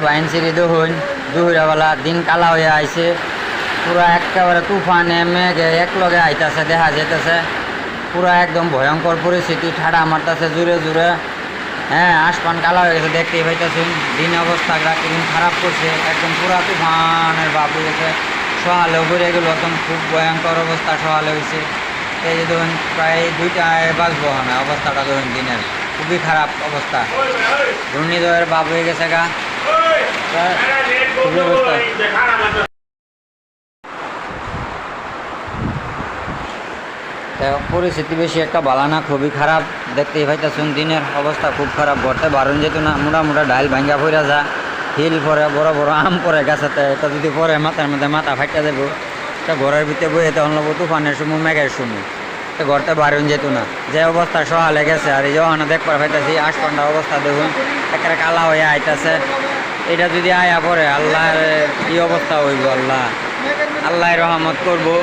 বাইনসিরি দেখুন দুপুরবেলা দিন কালা হয়ে আইছে, পুরা একেবারে তুফানে মেঘে একলগে আইতাছে, দেখা যেতেছে পুরা একদম ভয়ঙ্কর পরিস্থিতি, ঠাডা মারতেছে জুড়ে জুড়ে। হ্যাঁ, আসমান কালা হয়ে গেছে, দেখতেই পাইতেছেন। দিন অবস্থা রাত্রি দিন খারাপ করছে, একদম পুরা তুফানের ভাব হয়ে গেছে। সকালেও ঘুরে গেল, একদম খুব ভয়ঙ্কর অবস্থা সকালে হয়েছে। এই যে ধরুন প্রায় 2টায় বাজবো না, অবস্থাটা ধরুন দিনের খুবই খারাপ অবস্থা। ঘূর্ণিঝড়ের ভাব হয়ে গেছে গা, খুবই অবস্থা। পরিস্থিতি বেশি একটা ভালো না, খুবই খারাপ। দেখতেই পাইতেছেন দিনের অবস্থা খুব খারাপ, ঘরতে বারণ যেত না, মোটা ডাইল ভাঙ্গা পড়া যা, হিল পরে বড় বড় আম পরে গাছাতে, এটা যদি পরে মাথার মধ্যে মাথা ফাটা দেবো। এটা ঘরের ভিতরে বইয়ে তখন নেবো তুফানের সময়, মেঘের সময়, ঘরতে বারণ যেত না। যে অবস্থা সহালে গেছে, আর এই যখন দেখবার পাইতেছি আশপান্ডা অবস্থা দেখুন, একেবারে কালা হয়ে আইতাছে। এটা যদি আয়া পরে আল্লাহর কি অবস্থা হইব, আল্লাহ রহমত করবো।